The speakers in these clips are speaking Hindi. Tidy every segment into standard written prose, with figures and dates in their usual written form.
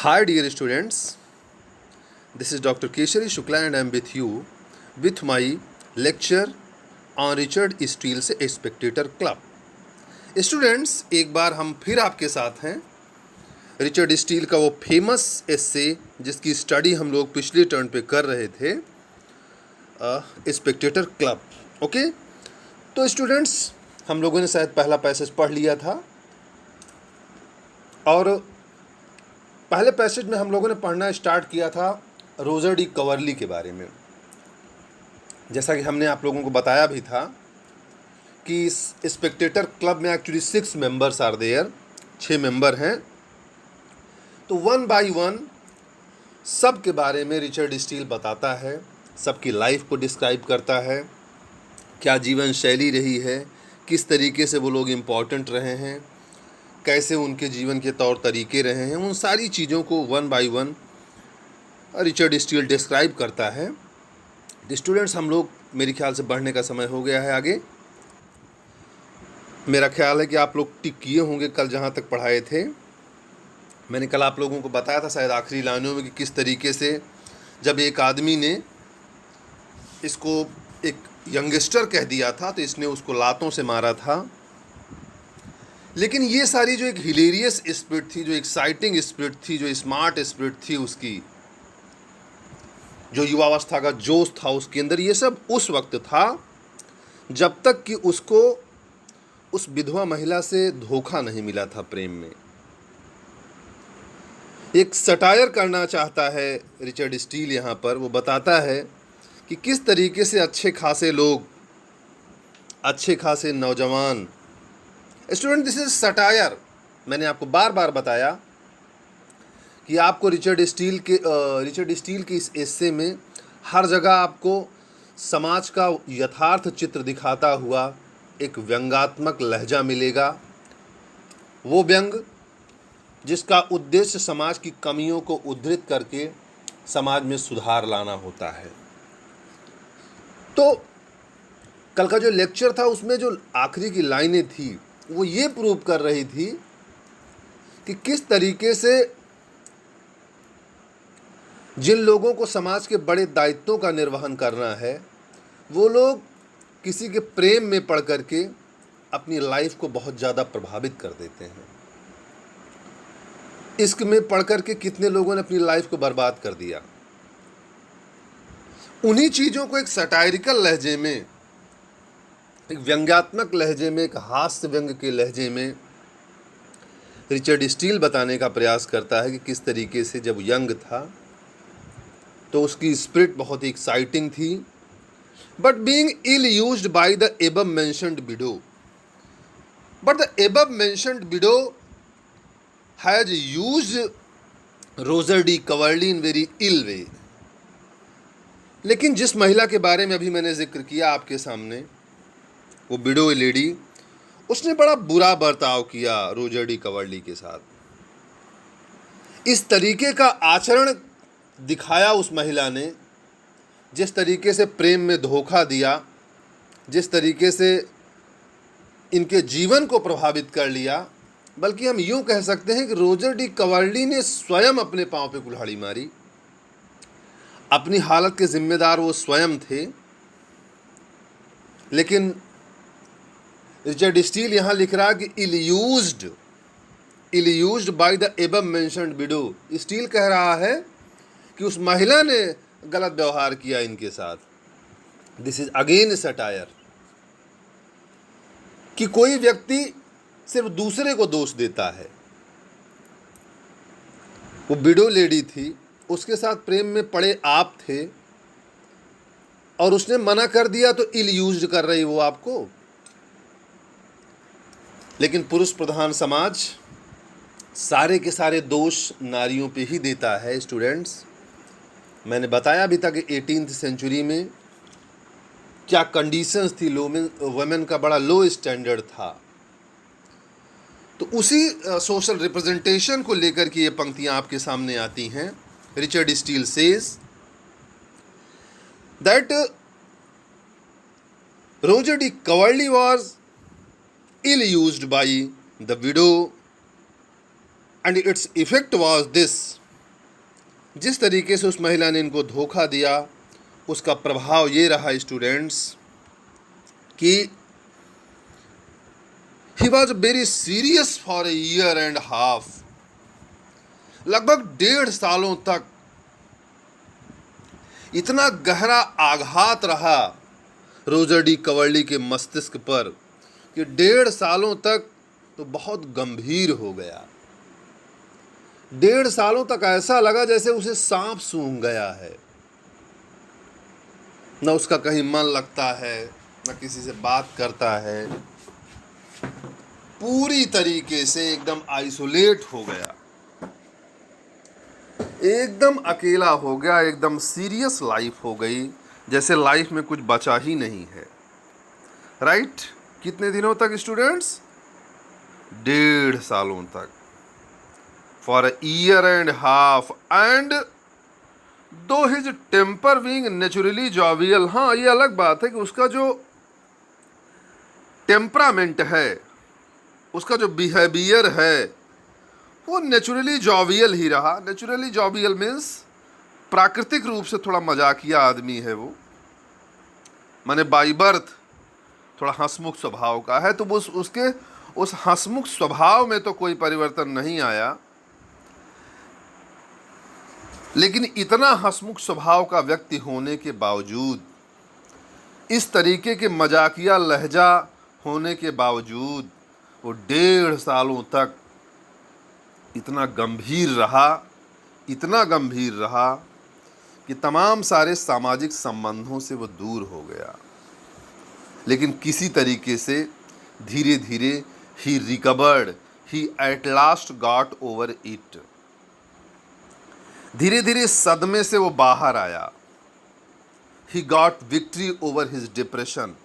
Hi, dear students. This is Dr. Keshari Shukla, and I am with you with my lecture on Richard Steele's Spectator club. Students, एक बार हम फिर आपके साथ हैं. रिचर्ड स्टील का वो फेमस एस्से जिसकी स्टडी हम लोग पिछले टर्न पे कर रहे थे, स्पेक्टेटर क्लब. ओके, तो स्टूडेंट्स, हम लोगों ने शायद पहला पैसेज पढ़ लिया था, और पहले पैसेज में हम लोगों ने पढ़ना स्टार्ट किया था रोजर डी कवर्ली के बारे में. जैसा कि हमने आप लोगों को बताया भी था कि इस स्पेक्टेटर क्लब में actually 6 members are there, 6 member हैं. तो वन बाय वन सब के बारे में रिचर्ड स्टील बताता है, सबकी लाइफ को डिस्क्राइब करता है, क्या जीवन शैली रही है, किस तरीके से वो लोग इम्पोर्टेंट रहे हैं, कैसे उनके जीवन के तौर तरीके रहे हैं. उन सारी चीज़ों को one by one Richard Steele describe करता है. स्टूडेंट्स, हम लोग, मेरे ख्याल से बढ़ने का समय हो गया है आगे. मेरा ख्याल है कि आप लोग टिक किए होंगे कल जहाँ तक पढ़ाए थे. मैंने कल आप लोगों को बताया था शायद आखिरी लाइनों में कि किस तरीके से जब एक आदमी ने इसको एक यंगस्टर कह दिया था तो इसने उसको लातों से मारा था. लेकिन ये सारी जो एक हिलेरियस स्पिरिट थी, जो एक्साइटिंग स्पिरिट थी, जो स्मार्ट स्पिरिट थी उसकी, जो युवावस्था का जोश था उसके अंदर, ये सब उस वक्त था जब तक कि उसको उस विधवा महिला से धोखा नहीं मिला था प्रेम में. एक सटायर करना चाहता है रिचर्ड स्टील यहाँ पर. वो बताता है कि किस तरीके से अच्छे खासे लोग, अच्छे खासे नौजवान. Student, this is satire. मैंने आपको बार बार बताया कि आपको रिचर्ड स्टील के इस एस्से में हर जगह आपको समाज का यथार्थ चित्र दिखाता हुआ एक व्यंग्यात्मक लहजा मिलेगा. वो व्यंग जिसका उद्देश्य समाज की कमियों को उद्धृत करके समाज में सुधार लाना होता है. तो कल का जो लेक्चर था उसमें जो आखिरी की लाइनें थी वो ये प्रूव कर रही थी कि किस तरीके से जिन लोगों को समाज के बड़े दायित्वों का निर्वहन करना है वो लोग किसी के प्रेम में पड़ करके अपनी लाइफ को बहुत ज़्यादा प्रभावित कर देते हैं. इश्क में पड़ करके कितने लोगों ने अपनी लाइफ को बर्बाद कर दिया. उन्हीं चीज़ों को एक सटायरिकल लहजे में, एक व्यंग्यात्मक लहजे में, एक हास्य व्यंग के लहजे में रिचर्ड स्टील बताने का प्रयास करता है कि किस तरीके से जब यंग था तो उसकी स्पिरिट बहुत ही एक्साइटिंग थी. But being ill used by the above mentioned widow, but the above mentioned widow has used Roger D Coverley in very ill way. लेकिन जिस महिला के बारे में अभी मैंने जिक्र किया आपके सामने, वो विडो लेडी, उसने बड़ा बुरा बर्ताव किया रोजर डी कवर्ली के साथ. इस तरीके का आचरण दिखाया उस महिला ने, जिस तरीके से प्रेम में धोखा दिया, जिस तरीके से इनके जीवन को प्रभावित कर लिया. बल्कि हम यूं कह सकते हैं कि रोजर डी कवर्ली ने स्वयं अपने पांव पे कुल्हाड़ी मारी. अपनी हालत के जिम्मेदार वो स्वयं थे. लेकिन रिचर्ड स्टील यहाँ लिख रहा कि ill used by the above mentioned widow. Steele कह रहा है कि उस महिला ने गलत व्यवहार किया इनके साथ. This is again satire. कि कोई व्यक्ति सिर्फ दूसरे को दोष देता है. वो विडो लेडी थी, उसके साथ प्रेम में पड़े आप थे, और उसने मना कर दिया तो इल यूज्ड कर रही वो आपको. लेकिन पुरुष प्रधान समाज सारे के सारे दोष नारियों पे ही देता है. स्टूडेंट्स, मैंने बताया भी था कि 18th सेंचुरी में क्या कंडीशंस थी. वुमेन का बड़ा लो स्टैंडर्ड था. तो उसी सोशल रिप्रेजेंटेशन को लेकर के ये पंक्तियां आपके सामने आती हैं. Richard Steele says that Roger D Coverley was ill used by the widow, and its effect was this: जिस तरीके से उस महिला ने इनको धोखा दिया, उसका प्रभाव ये रहा स्टूडेंट्स कि he was very serious for a year and half. लगभग 1.5 सालों तक इतना गहरा आघात रहा रोजर डी कवर्ली के मस्तिष्क पर कि 1.5 सालों तक तो बहुत गंभीर हो गया। 1.5 सालों तक ऐसा लगा जैसे उसे सांप सूंघ गया है। न उसका कहीं मन लगता है, न किसी से बात करता है, पूरी तरीके से एकदम आइसोलेट हो गया, एकदम अकेला हो गया, एकदम सीरियस लाइफ हो गई, जैसे लाइफ में कुछ बचा ही नहीं है। राइट? कितने दिनों तक स्टूडेंट्स? 1.5 सालों तक, for a year and half. And though his temper being naturally jovial, हाँ ये अलग बात है कि उसका जो टेम्परामेंट है, उसका जो बिहेवियर है, वो नेचुरली जॉवियल ही रहा। नेचुरली जॉवियल मीन्स प्राकृतिक रूप से थोड़ा मजाकिया आदमी है वो, माने बाई बर्थ थोड़ा हंसमुख स्वभाव का है। तो उसके उस हंसमुख स्वभाव में तो कोई परिवर्तन नहीं आया, लेकिन इतना हंसमुख स्वभाव का व्यक्ति होने के बावजूद, इस तरीके के मजाकिया लहजा होने के बावजूद, वो 1.5 सालों तक इतना गंभीर रहा, इतना गंभीर रहा कि तमाम सारे सामाजिक संबंधों से वो दूर हो गया। लेकिन किसी तरीके से धीरे धीरे ही recovered, he at last got over it. धीरे धीरे सदमे से वो बाहर आया। He got victory over his depression.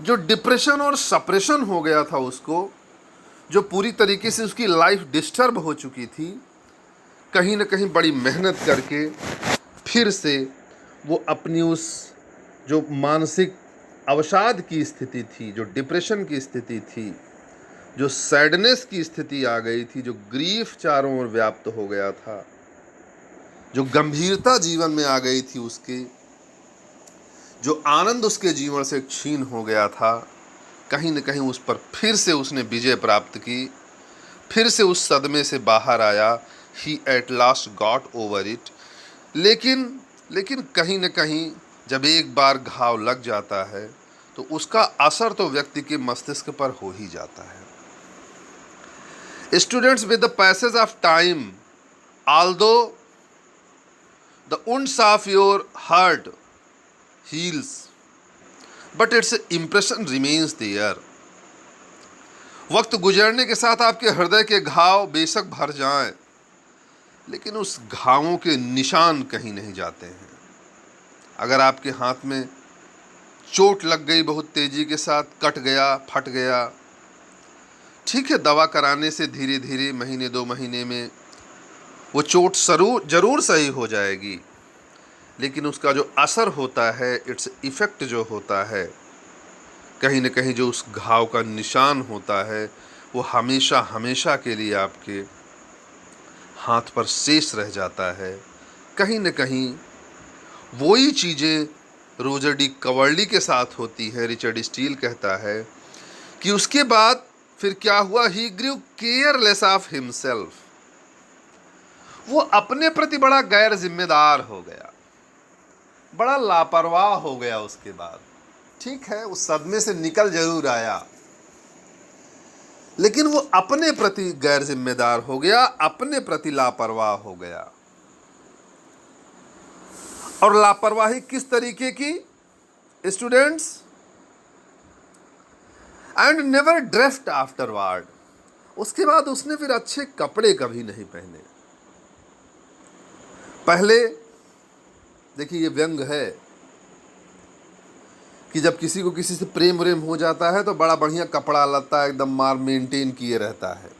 जो डिप्रेशन और सप्रेशन हो गया था उसको, जो पूरी तरीके से उसकी लाइफ डिस्टर्ब हो चुकी थी, कहीं ना कहीं बड़ी मेहनत करके फिर से वो अपनी उस जो मानसिक अवसाद की स्थिति थी, जो डिप्रेशन की स्थिति थी, जो सैडनेस की स्थिति आ गई थी, जो ग्रीफ चारों ओर व्याप्त हो गया था, जो गंभीरता जीवन में आ गई थी उसके, जो आनंद उसके जीवन से छीन हो गया था, कहीं न कहीं उस पर फिर से उसने विजय प्राप्त की, फिर से उस सदमे से बाहर आया। He at last got over it. लेकिन कहीं न कहीं जब एक बार घाव लग जाता है तो उसका असर तो व्यक्ति के मस्तिष्क पर हो ही जाता है। Students, with the passage of time, although the wounds of your heart heals, but its impression remains there. वक्त गुजरने के साथ आपके हृदय के घाव बेशक भर जाएं, लेकिन उस घावों के निशान कहीं नहीं जाते हैं। अगर आपके हाथ में चोट लग गई, बहुत तेजी के साथ कट गया, फट गया, ठीक है, दवा कराने से धीरे धीरे महीने 2 महीने में वो चोट जरूर सही हो जाएगी, लेकिन उसका जो असर होता है, इट्स इफ़ेक्ट जो होता है, कहीं न कहीं जो उस घाव का निशान होता है, वो हमेशा हमेशा के लिए आपके हाथ पर शेष रह जाता है। कहीं न कहीं वही चीज़ें रोजर डी कवर्ली के साथ होती है। रिचर्ड स्टील कहता है कि उसके बाद फिर क्या हुआ? ही ग्रू केयरलेस ऑफ हिमसेल्फ। वो अपने प्रति बड़ा गैर जिम्मेदार हो गया, बड़ा लापरवाह हो गया उसके बाद। ठीक है, उस सदमे से निकल जरूर आया, लेकिन वो अपने प्रति गैर जिम्मेदार हो गया, अपने प्रति लापरवाह हो गया। और लापरवाही किस तरीके की students? And never dressed afterward. उसके बाद उसने फिर अच्छे कपड़े कभी नहीं पहने। पहले देखिए, ये व्यंग है कि जब किसी को किसी से प्रेम व्रेम हो जाता है तो बड़ा बढ़िया कपड़ा लत्ता एकदम मार मेंटेन किए रहता है,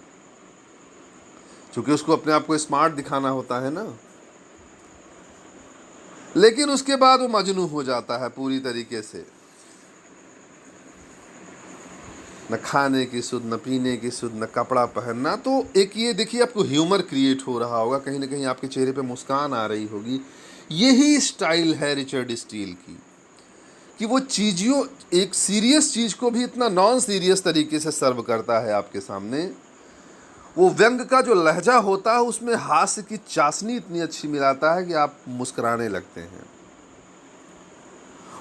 क्योंकि उसको अपने आप को स्मार्ट दिखाना होता है ना। लेकिन उसके बाद वो मजनू हो जाता है पूरी तरीके से। न खाने की सुध, न पीने की सुध, न कपड़ा पहनना। तो एक ये देखिए आपको ह्यूमर क्रिएट हो रहा होगा, कहीं ना कहीं आपके चेहरे पे मुस्कान आ रही होगी। यही स्टाइल है रिचर्ड स्टील की, कि वो चीज़ों, एक सीरियस चीज़ को भी इतना नॉन सीरियस तरीके से सर्व करता है आपके सामने। वो व्यंग का जो लहजा होता है उसमें हास्य की चाशनी इतनी अच्छी मिलाता है कि आप मुस्कुराने लगते हैं।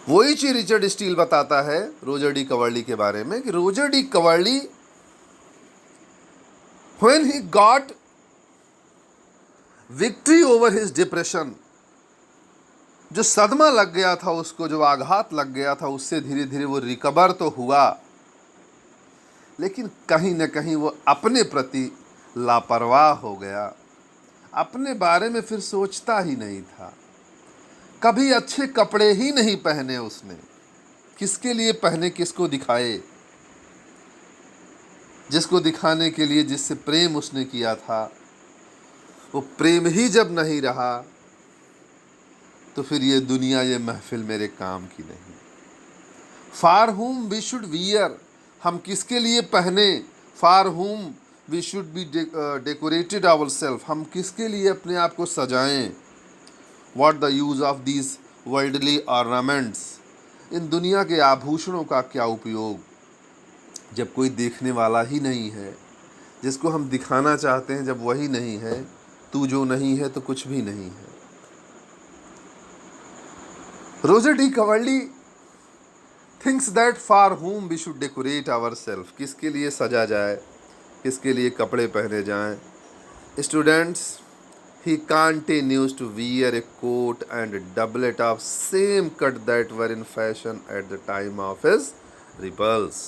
वही चीज रिचर्ड स्टील बताता है रोजर डी कवर्ली के बारे में, कि Roger D Coverley when he got victory over his depression, जो सदमा लग गया था उसको, जो आघात लग गया था, उससे धीरे धीरे वो रिकवर तो हुआ, लेकिन कहीं न कहीं वो अपने प्रति लापरवाह हो गया। अपने बारे में फिर सोचता ही नहीं था। कभी अच्छे कपड़े ही नहीं पहने उसने। किसके लिए पहने, किसको दिखाए? जिसको दिखाने के लिए, जिससे प्रेम उसने किया था, वो प्रेम ही जब नहीं रहा तो फिर ये दुनिया, ये महफिल मेरे काम की नहीं। फार हुम वी शुड वियर, हम किसके लिए पहने? For whom we should be decorated our self, हम किसके लिए अपने आप को सजाएं? What the use of these worldly ornaments, इन दुनिया के आभूषणों का क्या उपयोग जब कोई देखने वाला ही नहीं है? जिसको हम दिखाना चाहते हैं जब वही नहीं है, तू जो नहीं है तो कुछ भी नहीं है। Roger D Coverley thinks that for whom we should decorate our self, किसके लिए सजा जाए, किसके लिए कपड़े पहने जाएं। Students, he continues to wear a coat and a doublet of same cut that were in fashion at the time of his repulse.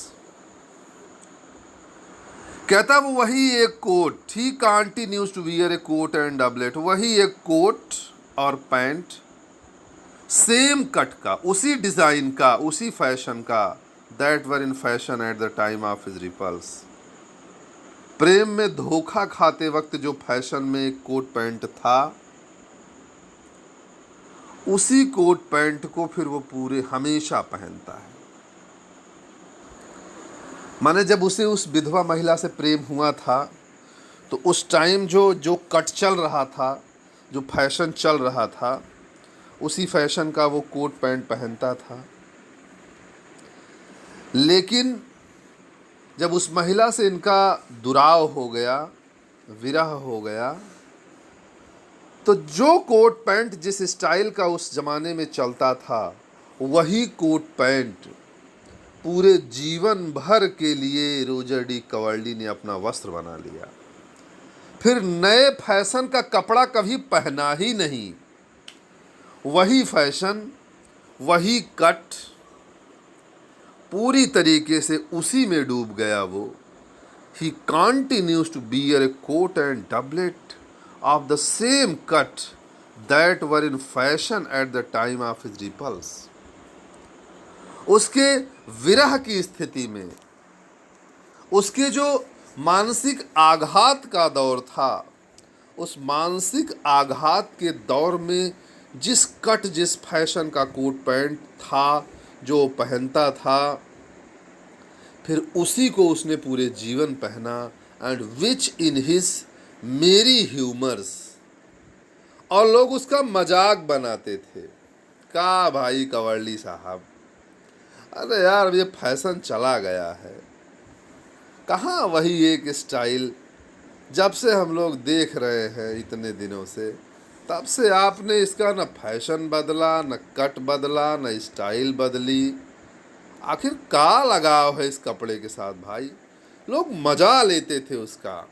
कहता वो वही एक coat, he continues to wear a coat and doublet, वही एक कोट और पैंट सेम कट का, उसी डिज़ाइन का, उसी फैशन का, that were in fashion at the time of his repulse, प्रेम में धोखा खाते वक्त जो फैशन में एक कोट पैंट था, उसी कोट पैंट को फिर वो पूरे हमेशा पहनता है। माने जब उसे उस विधवा महिला से प्रेम हुआ था तो उस टाइम जो कट चल रहा था, जो फैशन चल रहा था, उसी फैशन का वो कोट पैंट पहनता था। लेकिन जब उस महिला से इनका दुराव हो गया, विरह हो गया, तो जो कोट पैंट जिस स्टाइल का उस ज़माने में चलता था, वही कोट पैंट पूरे जीवन भर के लिए रोजर डी कवर्ली ने अपना वस्त्र बना लिया। फिर नए फैशन का कपड़ा कभी पहना ही नहीं। वही फैशन, वही कट, पूरी तरीके से उसी में डूब गया वो। He continues to bear a coat and doublet of the same cut that were in fashion at the time of his repulse. उसके विरह की स्थिति में, उसके जो मानसिक आघात का दौर था, उस मानसिक आघात के दौर में जिस कट, जिस फैशन का कोट पैंट था जो पहनता था, फिर उसी को उसने पूरे जीवन पहना। एंड विच इन हिज मेरी ह्यूमर्स, और लोग उसका मजाक बनाते थे। का भाई कवर्ली साहब, अरे यार अब ये फैशन चला गया है, कहाँ वही एक स्टाइल जब से हम लोग देख रहे हैं इतने दिनों से, तब से आपने इसका न फैशन बदला, न कट बदला, न स्टाइल बदली। आखिर का लगाव है इस कपड़े के साथ भाई? लोग मजा लेते थे उसका।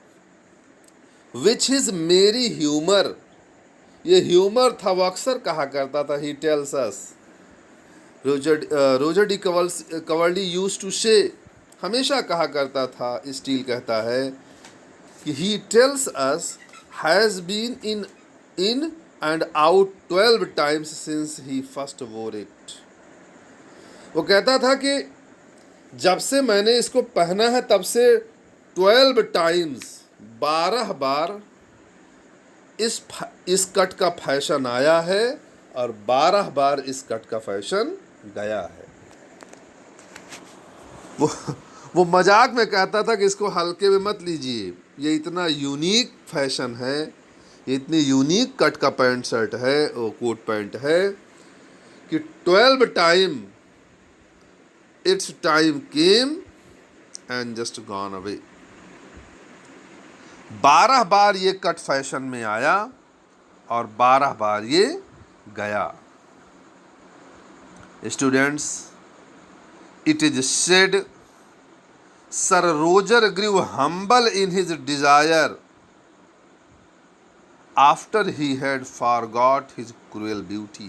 विच इज मेरी ह्यूमर, ये ह्यूमर था, वो अक्सर कहा करता था। He tells us, Roger D Coverley used to say, हमेशा कहा करता था, स्टील कहता है कि he tells us has been in and out 12 times since he first wore it. वो कहता था कि जब से मैंने इसको पहना है तब से 12 times, 12 बार इस कट का फैशन आया है और 12 बार इस कट का फैशन गया है। वो मजाक में कहता था कि इसको हल्के में मत लीजिए, ये इतना यूनिक फैशन है, ये इतनी यूनिक कट का पैंट शर्ट है, वो कोट पैंट है कि 12 time it's time came and just gone away. 12 बार ये कट फैशन में आया और 12 बार ये गया। Students, it is said Sir Roger grew humble in his desire after he had forgot his cruel beauty.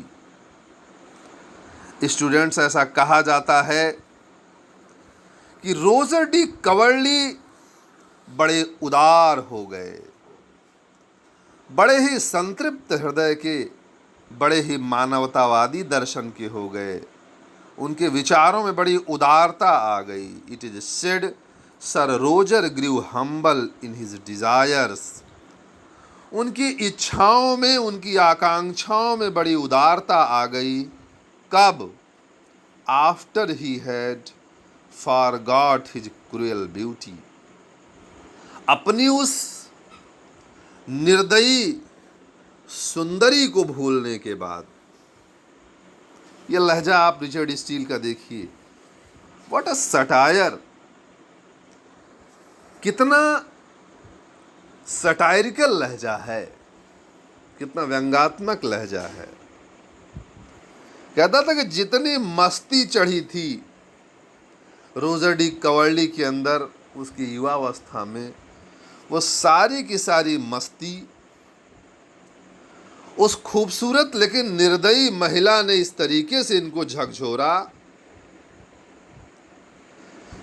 Students, ऐसा कहा जाता है कि रोजर डी कवर्ली बड़े उदार हो गए, बड़े ही संतृप्त हृदय के, बड़े ही मानवतावादी दर्शन के हो गए, उनके विचारों में बड़ी उदारता आ गई। It is said sir Roger grew humble in his desires. उनकी इच्छाओं में, उनकी आकांक्षाओं में बड़ी उदारता आ गई। कब? After he had forgot his cruel beauty. अपनी उस निर्दयी सुंदरी को भूलने के बाद। ये लहजा आप रिचर्ड स्टील का देखिए, व्हाट अ सटायर, कितना सटायरिकल लहजा है, कितना व्यंग्यात्मक लहजा है। कहता था कि जितनी मस्ती चढ़ी थी रोजर डी कवर्ली के अंदर उसकी युवावस्था में, वो सारी की सारी मस्ती उस खूबसूरत लेकिन निर्दयी महिला ने इस तरीके से इनको झकझोरा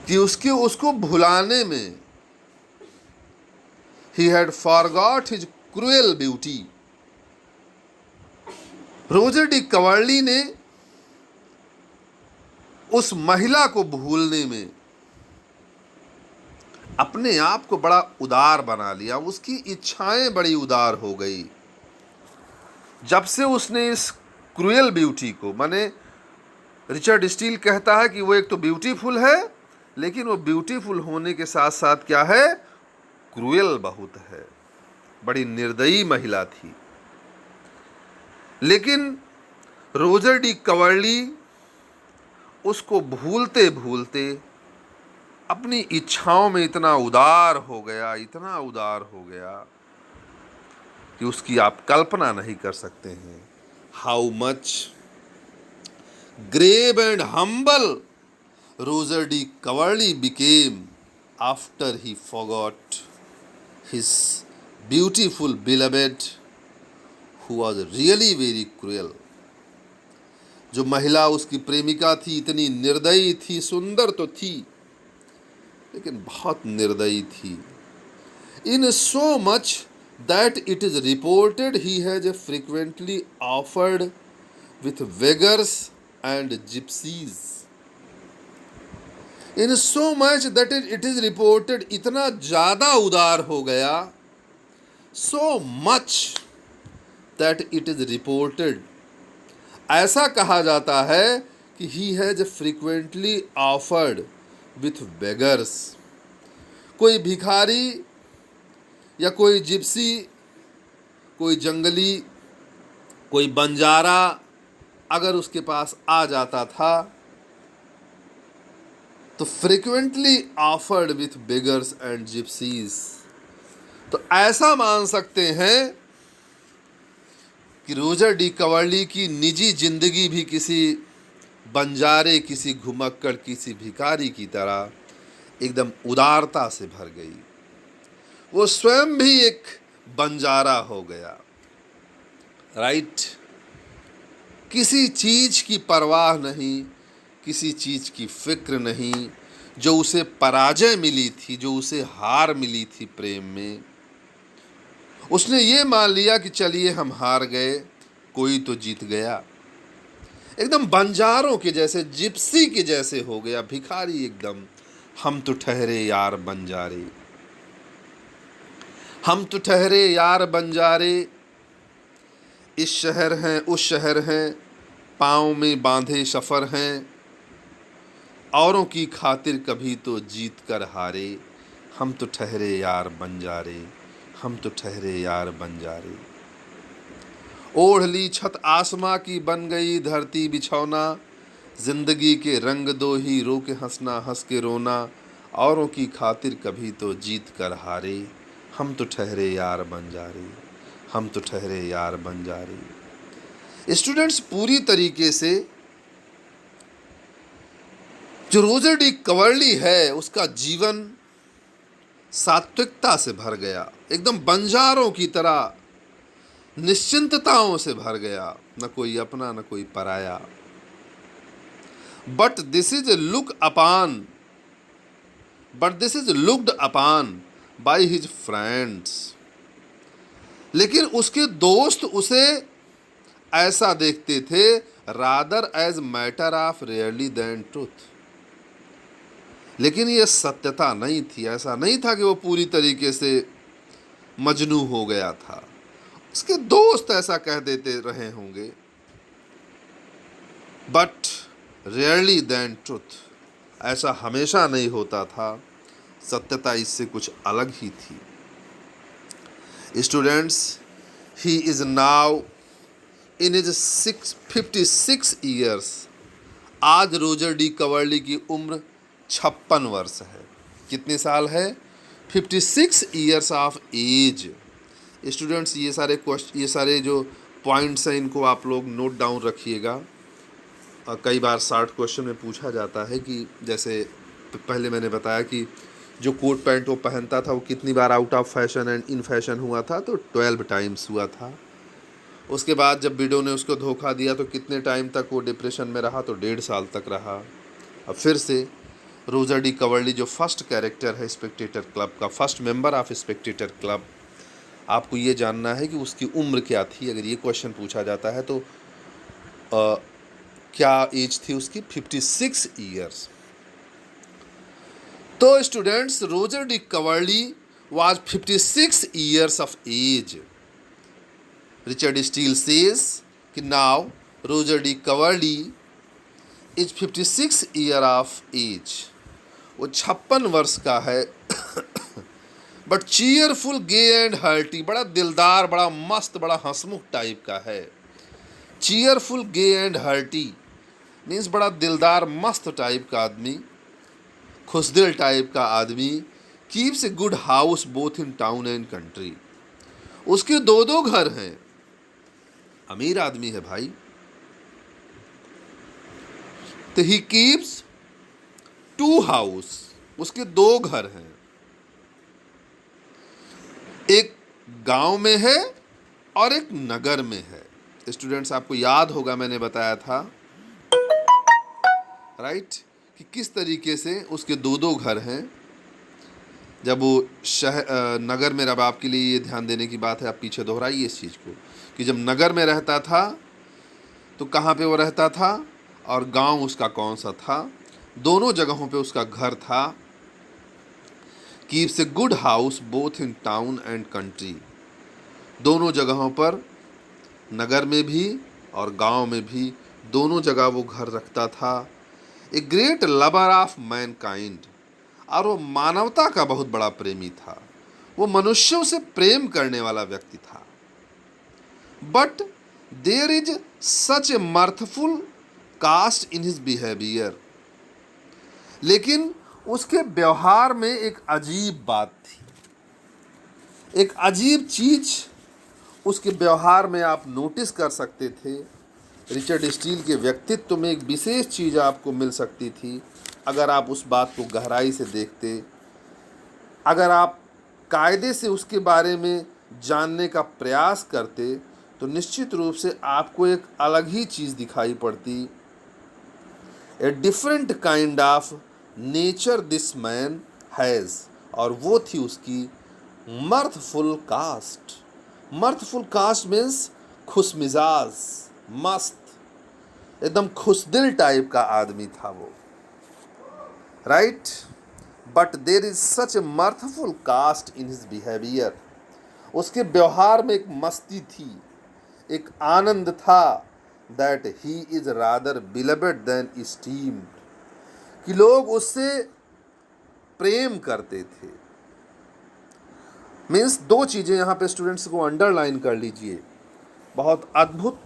कि उसको भुलाने में he had forgot his cruel beauty। Roger D Coverley ने उस महिला को भूलने में अपने आप को बड़ा उदार बना लिया, उसकी इच्छाएं बड़ी उदार हो गई। जब से उसने इस क्रूएल ब्यूटी को, माने रिचर्ड स्टील कहता है कि वो एक तो ब्यूटीफुल है, लेकिन वो ब्यूटीफुल होने के साथ साथ क्या है, क्रूएल बहुत है, बड़ी निर्दयी महिला थी। लेकिन रोजर डी कवर्ली उसको भूलते भूलते अपनी इच्छाओं में इतना उदार हो गया, इतना उदार हो गया कि उसकी आप कल्पना नहीं कर सकते हैं। How much grave and humble Roger D Coverley became after he forgot his beautiful beloved who was really very cruel. जो महिला उसकी प्रेमिका थी इतनी निर्दयी थी, सुंदर तो थी लेकिन बहुत निर्दयी थी। In so much that it is reported he has frequently offered with beggars and gypsies। in so much that it is reported, इतना ज़्यादा उदार हो गया, so much that it is reported, ऐसा कहा जाता है कि he has frequently offered with beggars। कोई भिखारी या कोई जिप्सी, कोई जंगली, कोई बंजारा अगर उसके पास आ जाता था तो frequently offered with beggars and gypsies. तो ऐसा मान सकते हैं कि रोजर डी कवर्ली की निजी जिंदगी भी किसी बंजारे, किसी घुमक्कड़, किसी भिखारी की तरह एकदम उदारता से भर गई। वो स्वयं भी एक बंजारा हो गया, राइट। किसी चीज की परवाह नहीं, किसी चीज की फिक्र नहीं। जो उसे पराजय मिली थी, जो उसे हार मिली थी प्रेम में, उसने ये मान लिया कि चलिए हम हार गए, कोई तो जीत गया। एकदम बंजारों के जैसे, जिप्सी के जैसे हो गया, भिखारी एकदम। हम तो ठहरे यार बंजारे, हम तो ठहरे यार बंजारे, इस शहर हैं उस शहर हैं, पाँव में बांधे सफ़र हैं, औरों की खातिर कभी तो जीत कर हारे, हम तो ठहरे यार बंजारे, हम तो ठहरे यार बंजारे। ओढ़ ली छत आसमां की बन गई धरती बिछौना, जिंदगी के रंग दो ही रो के हंसना हंस के रोना, औरों की खातिर कभी तो जीत कर हारे, हम तो ठहरे यार बंजारे, हम तो ठहरे यार बंजारे। स्टूडेंट्स, पूरी तरीके से जो रोजर डी कवर्ली है उसका जीवन सात्विकता से भर गया, एकदम बंजारों की तरह निश्चिंतताओं से भर गया, न कोई अपना न कोई पराया। But this is look upon but this is looked upon by his friends. लेकिन उसके दोस्त उसे ऐसा देखते थे, rather as matter of raillery than truth. लेकिन यह सत्यता नहीं थी, ऐसा नहीं था कि वो पूरी तरीके से मजनू हो गया था। उसके दोस्त ऐसा कह देते रहे होंगे, बट रेयरली देन ट्रूथ, ऐसा हमेशा नहीं होता था, सत्यता इससे कुछ अलग ही थी। Students, he is now in his 56 years. आज रोजर डी कवर्ली की उम्र 56 वर्ष है। कितने साल है? 56 ईयर्स ऑफ एज। स्टूडेंट्स, ये सारे जो पॉइंट्स हैं इनको आप लोग नोट डाउन रखिएगा। कई बार शॉर्ट क्वेश्चन में पूछा जाता है कि जैसे पहले मैंने बताया कि जो कोट पैंट वो पहनता था वो कितनी बार out of fashion and in fashion हुआ था, तो 12 टाइम्स हुआ था। उसके बाद जब विडो ने उसको धोखा दिया तो कितने टाइम तक वो डिप्रेशन में रहा, तो 1.5 साल तक रहा। अब फिर से रोजर डी कवर्ली जो फर्स्ट कैरेक्टर है स्पेक्टेटर क्लब का, first member of Spectator club, आपको ये जानना है कि उसकी उम्र क्या थी। अगर ये क्वेश्चन पूछा जाता है तो क्या एज थी उसकी? 56 ईयर्स। तो students, Roger D Coverley was 56 years of age. Richard Steele says कि now Roger D Coverley is 56 year of age. वो 56 वर्ष का है, but cheerful, gay and hearty, बड़ा दिलदार, बड़ा मस्त, बड़ा हंसमुख टाइप का है। Cheerful, gay and hearty means बड़ा दिलदार मस्त टाइप का आदमी, खुशदिल टाइप का आदमी। Keeps a good house both in town and country. उसके 2 घर हैं, अमीर आदमी है भाई। तो ही कीप्स 2 हाउस, उसके 2 घर हैं, एक गांव में है और एक नगर में है। स्टूडेंट्स, आपको याद होगा मैंने बताया था राइट कि किस तरीके से उसके 2 घर हैं। जब वो नगर में, अब आपके लिए ये ध्यान देने की बात है, आप पीछे दोहराइए इस चीज़ को, कि जब नगर में रहता था तो कहाँ पे वो रहता था और गांव उसका कौन सा था। दोनों जगहों पे उसका घर था। Keeps a good house both in town and country. दोनों जगहों पर, नगर में भी और गांव में भी, दोनों जगह वो घर रखता था। A great lover of Mankind, और वो मानवता का बहुत बड़ा प्रेमी था। वो मनुष्यों से प्रेम करने वाला व्यक्ति था। But there is such a mirthful cast in his behaviour. लेकिन उसके व्यवहार में एक अजीब बात थी, एक अजीब चीज उसके व्यवहार में आप नोटिस कर सकते थे। रिचर्ड स्टील के व्यक्तित्व में एक विशेष चीज आपको मिल सकती थी अगर आप उस बात को गहराई से देखते, अगर आप कायदे से उसके बारे में जानने का प्रयास करते, तो निश्चित रूप से आपको एक अलग ही चीज़ दिखाई पड़ती। A different kind of nature this man has, और वो थी उसकी mirthful cast. Mirthful cast means खुशमिजाज, मस्त, एकदम खुशदिल टाइप का आदमी था वो, right. But there is such a mirthful cast in his behaviour. उसके व्यवहार में एक मस्ती थी, एक आनंद था। That he is rather beloved than esteemed, कि लोग उससे प्रेम करते थे। मीन्स दो चीज़ें यहाँ पे स्टूडेंट्स को अंडरलाइन कर लीजिए। बहुत अद्भुत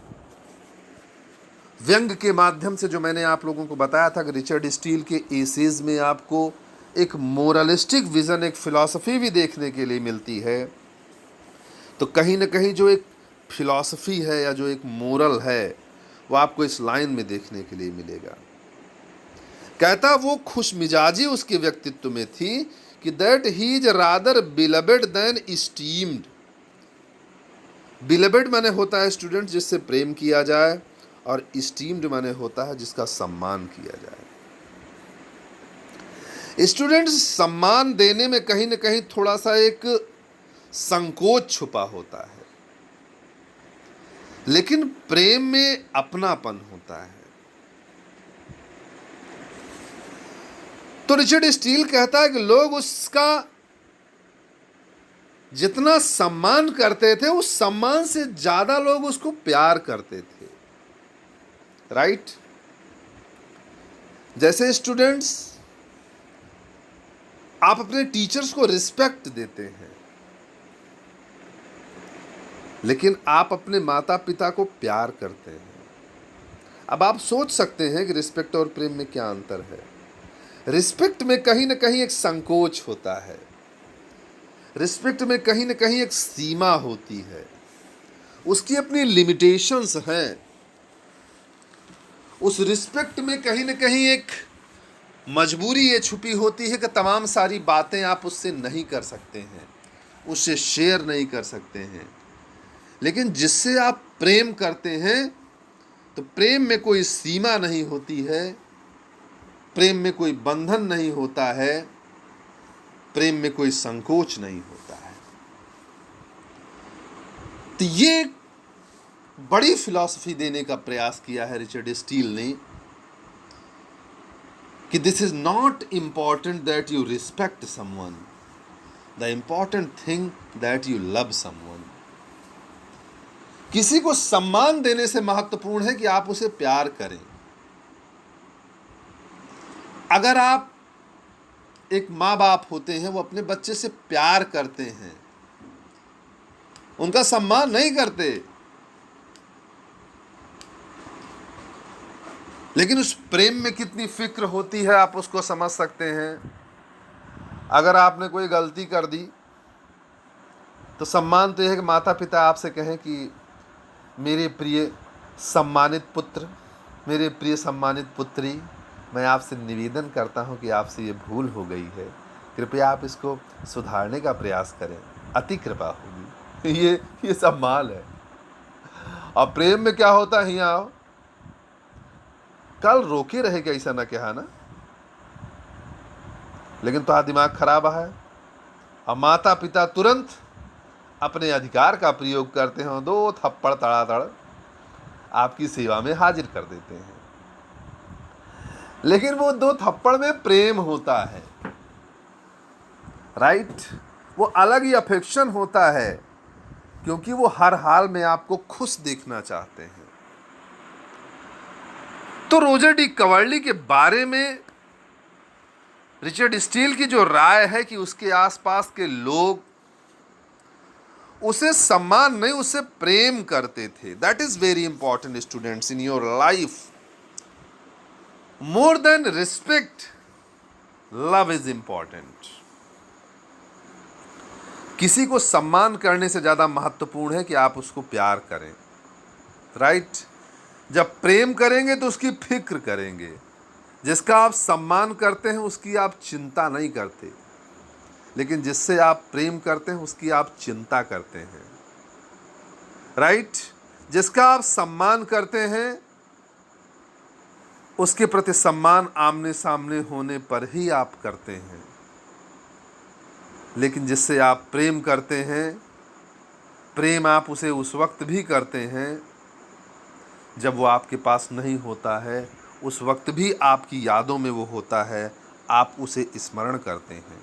व्यंग के माध्यम से जो मैंने आप लोगों को बताया था कि रिचर्ड स्टील के एसेज में आपको एक मोरलिस्टिक विज़न, एक फिलॉसफी भी देखने के लिए मिलती है। तो कहीं ना कहीं जो एक फिलॉसफी है या जो एक मोरल है वो आपको इस लाइन में देखने के लिए मिलेगा। कहता वो खुश मिजाजी उसके व्यक्तित्व में थी कि that he is rather beloved than esteemed. Beloved माने होता है स्टूडेंट जिससे प्रेम किया जाए, और स्टीम्ड माने होता है जिसका सम्मान किया जाए। स्टूडेंट्स, सम्मान देने में कहीं ना कहीं थोड़ा सा एक संकोच छुपा होता है, लेकिन प्रेम में अपनापन होता है। तो रिचर्ड स्टील कहता है कि लोग उसका जितना सम्मान करते थे उस सम्मान से ज्यादा लोग उसको प्यार करते थे। राइट? जैसे स्टूडेंट्स, आप अपने टीचर्स को रिस्पेक्ट देते हैं, लेकिन आप अपने माता पिता को प्यार करते हैं। अब आप सोच सकते हैं कि रिस्पेक्ट और प्रेम में क्या अंतर है। रिस्पेक्ट में कहीं ना कहीं एक संकोच होता है, रिस्पेक्ट में कहीं ना कहीं एक सीमा होती है, उसकी अपनी लिमिटेशंस हैं। उस रिस्पेक्ट में कहीं ना कहीं एक मजबूरी ये छुपी होती है कि तमाम सारी बातें आप उससे नहीं कर सकते हैं, उससे शेयर नहीं कर सकते हैं। लेकिन जिससे आप प्रेम करते हैं तो प्रेम में कोई सीमा नहीं होती है, प्रेम में कोई बंधन नहीं होता है, प्रेम में कोई संकोच नहीं होता है। तो ये बड़ी फिलॉसफी देने का प्रयास किया है रिचर्ड स्टील ने कि this is not important that you respect someone, the important thing that you love someone. किसी को सम्मान देने से महत्वपूर्ण है कि आप उसे प्यार करें। अगर आप एक माँ बाप होते हैं, वो अपने बच्चे से प्यार करते हैं, उनका सम्मान नहीं करते, लेकिन उस प्रेम में कितनी फिक्र होती है आप उसको समझ सकते हैं। अगर आपने कोई गलती कर दी तो सम्मान तो यह है कि माता पिता आपसे कहें कि मेरे प्रिय सम्मानित पुत्र, मेरे प्रिय सम्मानित पुत्री, मैं आपसे निवेदन करता हूं कि आपसे ये भूल हो गई है, कृपया आप इसको सुधारने का प्रयास करें, अति कृपा होगी। ये सम्मान है। और प्रेम में क्या होता है, यहाँ आओ, कल रोके रहेगा ऐसा ना कहा ना, लेकिन तो दिमाग खराब है। और माता पिता तुरंत अपने अधिकार का प्रयोग करते हैं, 2 थप्पड़ तड़ातड़ आपकी सेवा में हाजिर कर देते हैं। लेकिन वो 2 थप्पड़ में प्रेम होता है। राइट? वो अलग ही अफेक्शन होता है, क्योंकि वो हर हाल में आपको खुश देखना चाहते हैं। तो रोजर डी कवर्ली के बारे में रिचर्ड स्टील की जो राय है कि उसके आसपास के लोग उसे सम्मान नहीं, उसे प्रेम करते थे। That is very important students in your life. More than respect, love is important. किसी को सम्मान करने से ज्यादा महत्वपूर्ण है कि आप उसको प्यार करें। राइट? जब प्रेम करेंगे तो उसकी फिक्र करेंगे। जिसका आप सम्मान करते हैं उसकी आप चिंता नहीं करते, लेकिन जिससे आप प्रेम करते हैं उसकी आप चिंता करते हैं। राइट? जिसका आप सम्मान करते हैं उसके प्रति सम्मान आमने सामने होने पर ही आप करते हैं, लेकिन जिससे आप प्रेम करते हैं, प्रेम आप उसे उस वक्त भी करते हैं जब वो आपके पास नहीं होता है, उस वक्त भी आपकी यादों में वो होता है, आप उसे स्मरण करते हैं।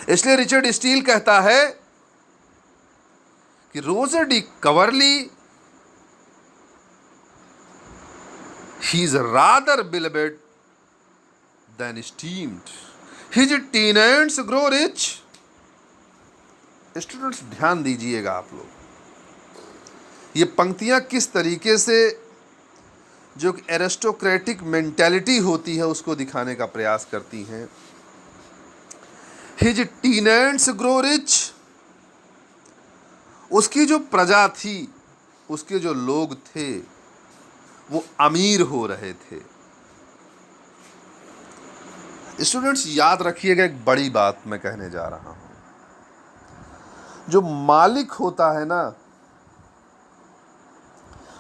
इसलिए रिचर्ड स्टील कहता है कि Roger D Coverley he is rather beloved than esteemed. His tenants grow rich. Students ध्यान दीजिएगा आप लोग, ये पंक्तियां किस तरीके से जो एरिस्टोक्रेटिक मेंटालिटी होती है उसको दिखाने का प्रयास करती हैं। His tenants grow rich. उसकी जो प्रजा थी, उसके जो लोग थे, वो अमीर हो रहे थे। स्टूडेंट्स याद रखिएगा, एक बड़ी बात मैं कहने जा रहा हूं। जो मालिक होता है ना,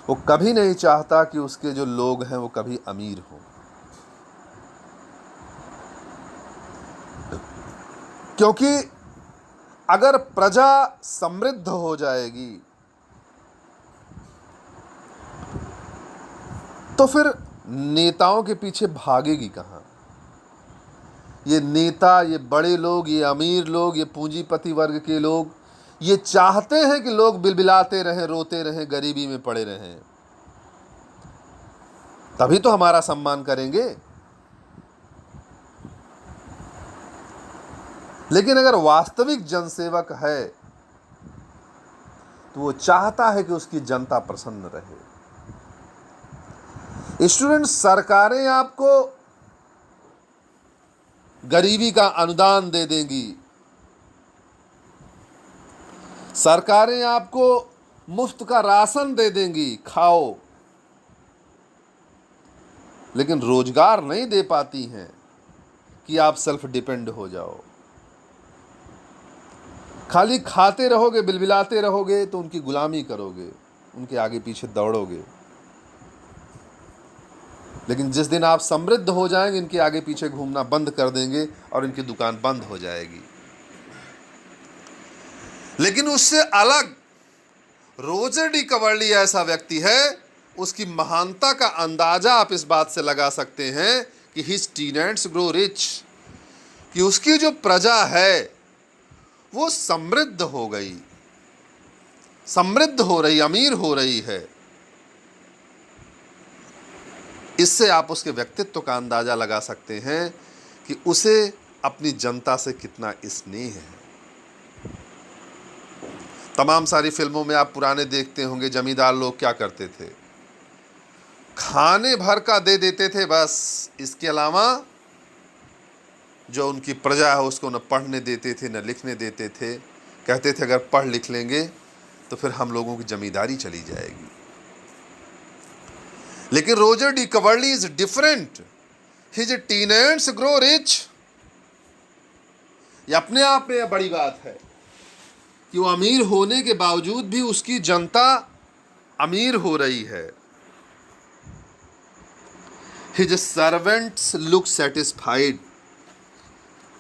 वो कभी नहीं चाहता कि उसके जो लोग हैं वो कभी अमीर हों, क्योंकि अगर प्रजा समृद्ध हो जाएगी तो फिर नेताओं के पीछे भागेगी कहां। ये नेता, ये बड़े लोग, ये अमीर लोग, ये पूंजीपति वर्ग के लोग, ये चाहते हैं कि लोग बिलबिलाते रहें, रोते रहें, गरीबी में पड़े रहें, तभी तो हमारा सम्मान करेंगे। लेकिन अगर वास्तविक जनसेवक है तो वो चाहता है कि उसकी जनता प्रसन्न रहे। स्टूडेंट, सरकारें आपको गरीबी का अनुदान दे देंगी, सरकारें आपको मुफ्त का राशन दे देंगी, खाओ, लेकिन रोजगार नहीं दे पाती हैं कि आप सेल्फ डिपेंड हो जाओ। खाली खाते रहोगे, बिलबिलाते रहोगे तो उनकी गुलामी करोगे, उनके आगे पीछे दौड़ोगे। लेकिन जिस दिन आप समृद्ध हो जाएंगे, इनके आगे पीछे घूमना बंद कर देंगे और इनकी दुकान बंद हो जाएगी। लेकिन उससे अलग रोजर डी कवर्ली ऐसा व्यक्ति है, उसकी महानता का अंदाजा आप इस बात से लगा सकते हैं कि हिज टीनेंट्स ग्रो रिच, कि उसकी जो प्रजा है वो समृद्ध हो गई, समृद्ध हो रही, अमीर हो रही है। इससे आप उसके व्यक्तित्व का अंदाजा लगा सकते हैं कि उसे अपनी जनता से कितना स्नेह है। तमाम सारी फिल्मों में आप पुराने देखते होंगे, जमींदार लोग क्या करते थे, खाने भर का दे देते थे बस, इसके अलावा जो उनकी प्रजा है उसको न पढ़ने देते थे न लिखने देते थे। कहते थे अगर पढ़ लिख लेंगे तो फिर हम लोगों की जमींदारी चली जाएगी। लेकिन Roger D Coverley is different. His tenants grow rich. ये अपने आप में बड़ी बात है कि वो अमीर होने के बावजूद भी उसकी जनता अमीर हो रही है। His servants look satisfied.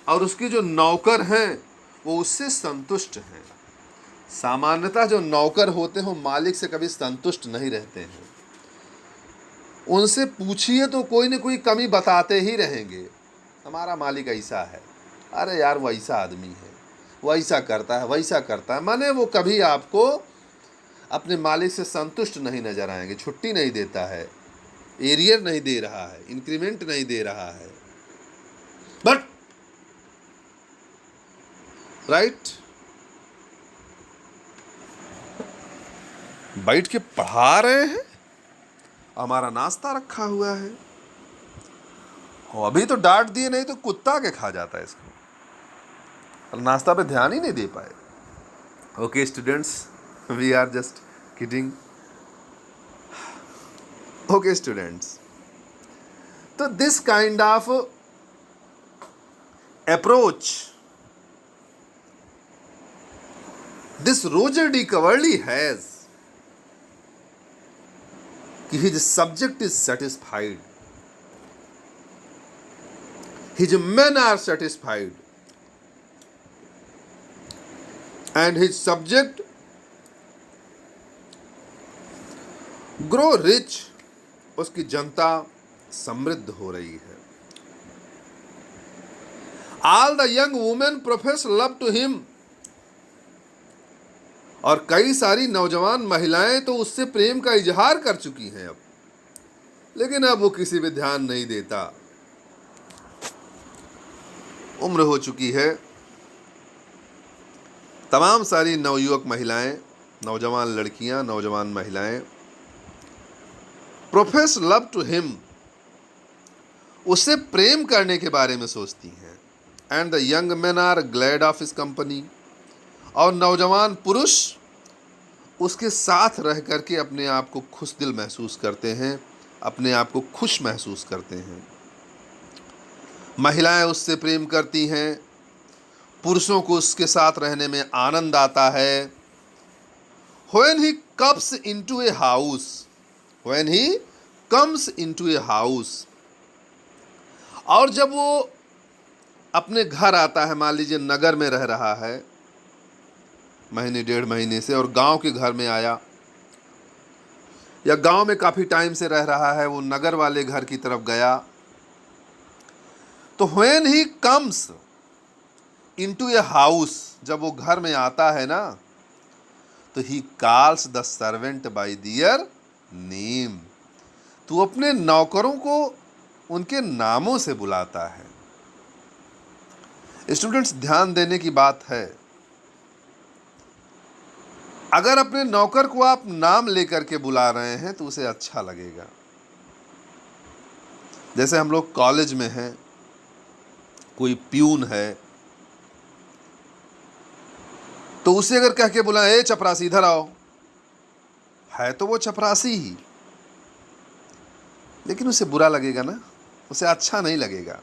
और उसके जो नौकर हैं वो उससे संतुष्ट हैं। सामान्यतः जो नौकर होते हैं मालिक से कभी संतुष्ट नहीं रहते हैं। उनसे पूछिए तो कोई न कोई कमी बताते ही रहेंगे। हमारा मालिक ऐसा है, अरे यार वो ऐसा आदमी है, वो ऐसा करता है, वैसा करता है। माने वो कभी आपको अपने मालिक से संतुष्ट नहीं नजर आएंगे। छुट्टी नहीं देता है, एरियर नहीं दे रहा है, इंक्रीमेंट नहीं दे रहा है, बट राइट बैठ के पढ़ा रहे हैं, हमारा नाश्ता रखा हुआ है, और अभी तो डांट दिए, नहीं तो कुत्ता के खा जाता है इसको, और नाश्ता पे ध्यान ही नहीं दे पाए। Okay students, we are just kidding. Okay students, तो this kind of approach this Roger D. Cavalli has, कि his subject is satisfied, his men are satisfied, and his subject grow rich, उसकी जनता समृद्ध हो रही है। All the young women profess love to him, और कई सारी नौजवान महिलाएं तो उससे प्रेम का इजहार कर चुकी हैं अब, लेकिन अब वो किसी पे ध्यान नहीं देता। उम्र हो चुकी है। तमाम सारी नवयुवक महिलाएं, नौजवान लड़कियां, नौजवान महिलाएं प्रोफेस लव टू हिम, उससे प्रेम करने के बारे में सोचती हैं। And the young men are glad of his company, और नौजवान पुरुष उसके साथ रह करके अपने आप को खुश दिल महसूस करते हैं, अपने आप को खुश महसूस करते हैं। महिलाएं उससे प्रेम करती हैं, पुरुषों को उसके साथ रहने में आनंद आता है। When he comes into a house, when he comes into a house, और जब वो अपने घर आता है, मान लीजिए नगर में रह रहा है महीने डेढ़ महीने से, और गांव के घर में आया, या गांव में काफ़ी टाइम से रह रहा है, वो नगर वाले घर की तरफ गया, तो when he comes into a house, जब वो घर में आता है ना, तो he calls the servant by their name, तो अपने नौकरों को उनके नामों से बुलाता है। स्टूडेंट्स, ध्यान देने की बात है, अगर अपने नौकर को आप नाम लेकर के बुला रहे हैं तो उसे अच्छा लगेगा। जैसे हम लोग कॉलेज में हैं, कोई प्यून है, तो उसे अगर कह के बुलाएं, ए चपरासी इधर आओ, है तो वो चपरासी ही, लेकिन उसे बुरा लगेगा ना, उसे अच्छा नहीं लगेगा।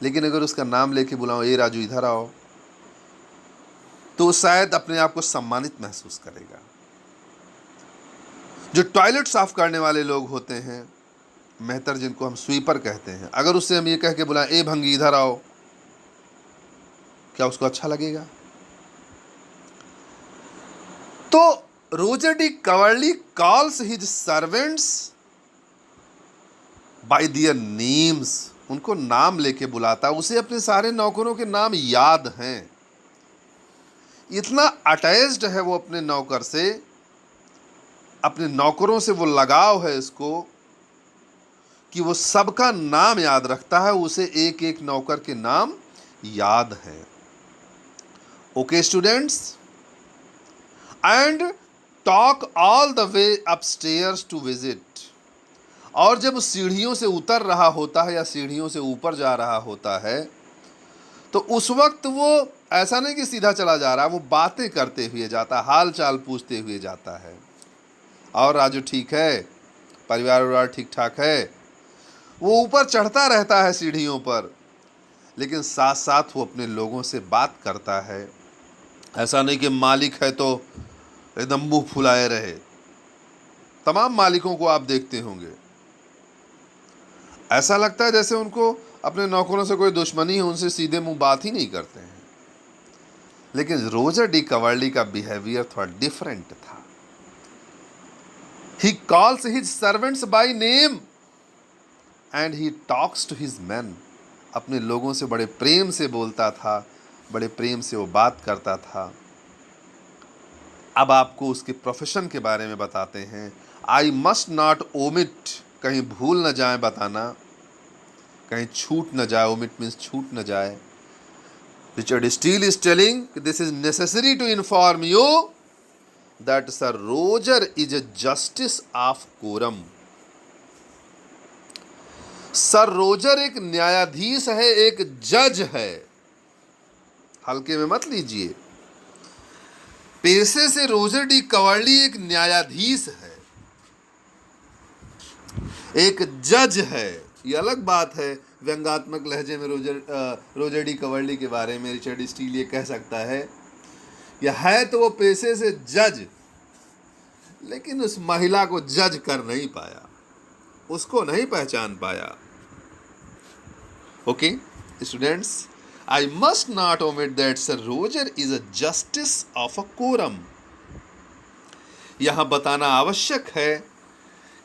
लेकिन अगर उसका नाम लेके बुलाओ, ए राजू इधर आओ, तो शायद अपने आप को सम्मानित महसूस करेगा। जो टॉयलेट साफ करने वाले लोग होते हैं, मेहतर जिनको हम स्वीपर कहते हैं, अगर उससे हम ये कह के बुलाएं, ए भंगी इधर आओ, क्या उसको अच्छा लगेगा? तो Roger D Coverley calls his servants by their names, उनको नाम लेके बुलाता, उसे अपने सारे नौकरों के नाम याद हैं। इतना अटैच्ड है वो अपने नौकर से, अपने नौकरों से वो लगाव है इसको, कि वो सबका नाम याद रखता है, उसे एक एक नौकर के नाम याद हैं। Okay students, and talk all the way upstairs to visit, और जब सीढ़ियों से उतर रहा होता है या सीढ़ियों से ऊपर जा रहा होता है, तो उस वक्त वो ऐसा नहीं कि सीधा चला जा रहा है, वो बातें करते हुए जाता है, हाल चाल पूछते हुए जाता है। और राजू ठीक है, परिवार ठीक ठाक है, वो ऊपर चढ़ता रहता है सीढ़ियों पर, लेकिन साथ साथ वो अपने लोगों से बात करता है। ऐसा नहीं कि मालिक है तो एकदम मुंह फुलाए रहे। तमाम मालिकों को आप देखते होंगे, ऐसा लगता है जैसे उनको अपने नौकरों से कोई दुश्मनी है, उनसे सीधे मुंह बात ही नहीं करते हैं। लेकिन रोजर डी कवर्ली का बिहेवियर थोड़ा डिफरेंट था। He calls his servants by name and he talks to his man, अपने लोगों से बड़े प्रेम से बोलता था, बड़े प्रेम से वो बात करता था। अब आपको उसके प्रोफेशन के बारे में बताते हैं। आई मस्ट नॉट ओमिट, कहीं भूल न जाए बताना, कहीं छूट न जाए, ओमिट मीन्स छूट न जाए। Richard Steele is telling, this is necessary to inform you that sir Roger is a justice of quorum. Sir Roger एक न्यायाधीश है, एक जज है, हल्के में मत लीजिए। पेशे से रोजर डी कवर्ली एक न्यायाधीश है, एक जज है। ये अलग बात है। व्यंग्यात्मक लहजे में रोजर डी कवर्ली के बारे में रिचर्ड स्टील ये कह सकता है, यह है तो वो पेशे से जज, लेकिन उस महिला को जज कर नहीं पाया, उसको नहीं पहचान पाया। Okay students, I must not omit that sir Roger is a justice of a quorum. यहां बताना आवश्यक है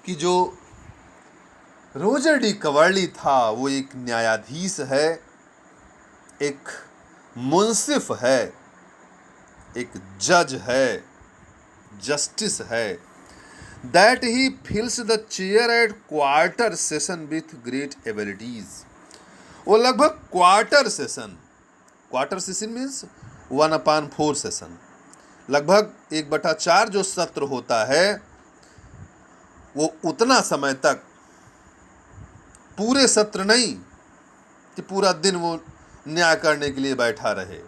कि जो रोजर डी कवर्ली था वो एक न्यायाधीश है, एक मुंसिफ है, एक जज है, जस्टिस है। That he फिल्स the chair at quarter session with great abilities. वो लगभग quarter session, quarter session means 1/4 session. लगभग 1/4 जो सत्र होता है वो उतना समय तक, पूरे सत्र नहीं कि पूरा दिन वो न्याय करने के लिए बैठा रहे,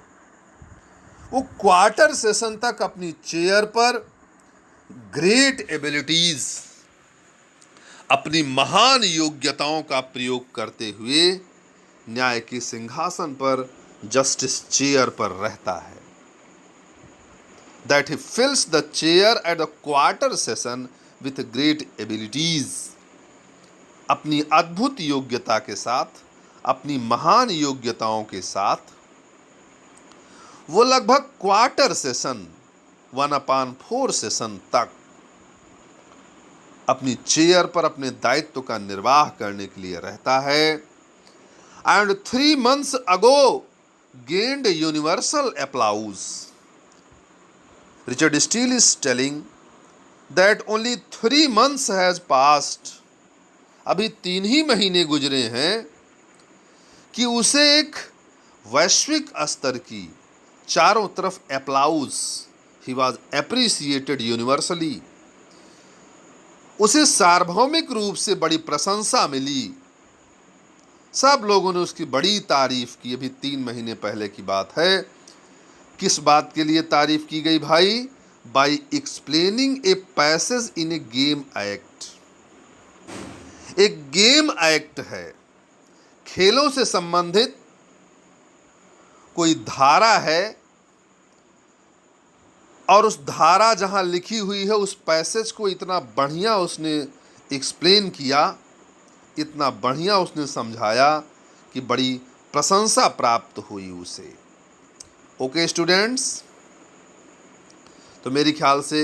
वो क्वार्टर सेशन तक अपनी चेयर पर ग्रेट एबिलिटीज, अपनी महान योग्यताओं का प्रयोग करते हुए न्याय के सिंहासन पर, जस्टिस चेयर पर रहता है। That he फिल्स the chair at the quarter session with great abilities. अपनी अद्भुत योग्यता के साथ, अपनी महान योग्यताओं के साथ वो लगभग क्वार्टर सेशन 1/4 सेशन तक अपनी चेयर पर अपने दायित्व का निर्वाह करने के लिए रहता है। And 3 months ago gained universal applause. Richard Steele is telling that only 3 months has passed. अभी 3 ही महीने गुजरे हैं कि उसे एक वैश्विक स्तर की चारों तरफ अप्लाउज, ही वॉज एप्रिसिएटेड यूनिवर्सली, उसे सार्वभौमिक रूप से बड़ी प्रशंसा मिली। सब लोगों ने उसकी बड़ी तारीफ की। अभी 3 महीने पहले की बात है। किस बात के लिए तारीफ की गई भाई? By explaining a passage in A game act. एक गेम एक्ट है, खेलों से संबंधित कोई धारा है और उस धारा जहां लिखी हुई है उस पैसेज को इतना बढ़िया उसने एक्सप्लेन किया, इतना बढ़िया उसने समझाया कि बड़ी प्रशंसा प्राप्त हुई उसे। ओके स्टूडेंट्स, तो मेरे ख्याल से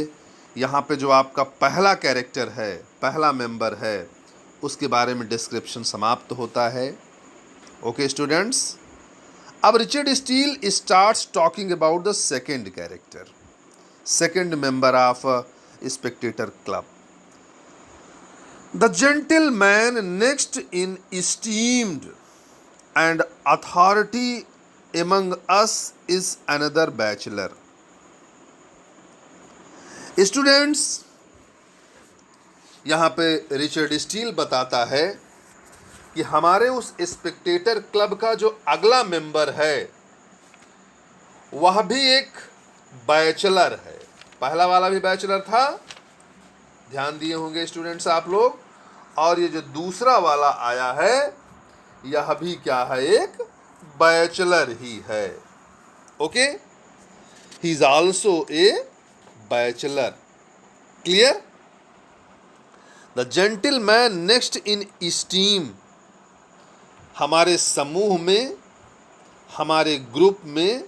यहाँ पे जो आपका पहला कैरेक्टर है, पहला मेंबर है, उसके बारे में डिस्क्रिप्शन समाप्त होता है। ओके स्टूडेंट्स, अब Richard Steele starts talking about the second character, second member of Spectator club. The gentleman next in esteemed and authority among us is another bachelor. Students, यहाँ पे रिचर्ड स्टील बताता है कि हमारे उस स्पेक्टेटर क्लब का जो अगला मेंबर है वह भी एक बैचलर है। पहला वाला भी बैचलर था, ध्यान दिए होंगे स्टूडेंट्स आप लोग, और ये जो दूसरा वाला आया है यह भी क्या है? एक बैचलर ही है। Okay, he is also a bachelor. Clear? The gentleman next in esteem, हमारे समूह में, हमारे ग्रुप में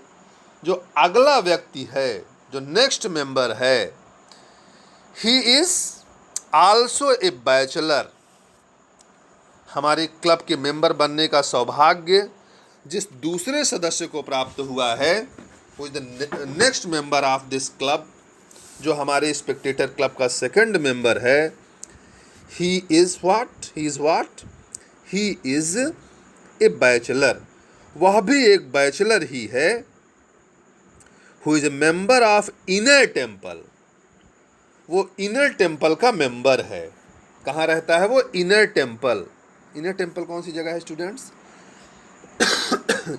जो अगला व्यक्ति है, जो नेक्स्ट मेंबर है, he is also a bachelor. हमारे क्लब के मेंबर बनने का सौभाग्य जिस दूसरे सदस्य को प्राप्त हुआ है, वो is the next member of this club, जो हमारे स्पेक्टेटर क्लब का सेकंड मेंबर है। He is what? He is a bachelor. वह भी एक बैचलर ही है। Who is a member of inner temple, वो इनर टेम्पल का मेंबर है। कहाँ रहता है वो? Inner temple. इनर टेम्पल कौन सी जगह है स्टूडेंट्स?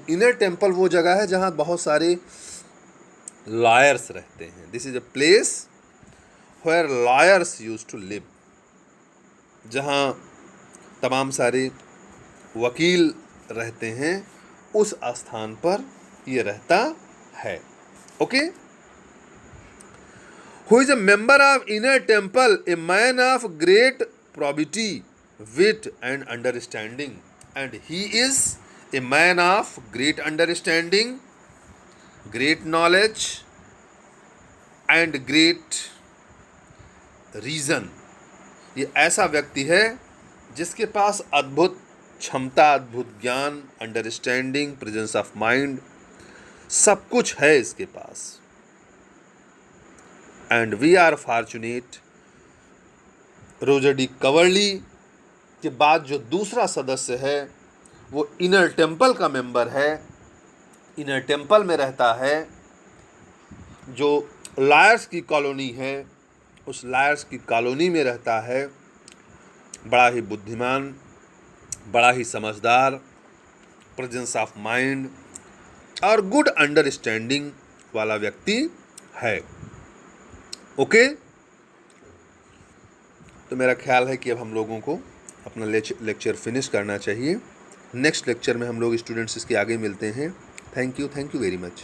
इनर टेम्पल वो जगह है जहाँ बहुत सारे लॉयर्स रहते हैं। This is a place where lawyers used to live, जहाँ तमाम सारे वकील रहते हैं, उस स्थान पर ये रहता है। Okay, who is a member of inner temple, a man of great probity, wit and understanding, and he is a man of great understanding, great knowledge and great reason. ये ऐसा व्यक्ति है जिसके पास अद्भुत क्षमता, अद्भुत ज्ञान, अंडरस्टैंडिंग, प्रेजेंस ऑफ माइंड, सब कुछ है इसके पास। And we are fortunate, Roger D Coverley के बाद जो दूसरा सदस्य है वो इनर टेम्पल का मेंबर है, इनर टेम्पल में रहता है, जो लायर्स की कॉलोनी है, उस लायर्स की कॉलोनी में रहता है, बड़ा ही बुद्धिमान, बड़ा ही समझदार, प्रेजेंस ऑफ माइंड और गुड अंडरस्टैंडिंग वाला व्यक्ति है। ओके, तो मेरा ख्याल है कि अब हम लोगों को अपना लेक्चर फिनिश करना चाहिए। नेक्स्ट लेक्चर में हम लोग स्टूडेंट्स इसके आगे मिलते हैं। Thank you very much.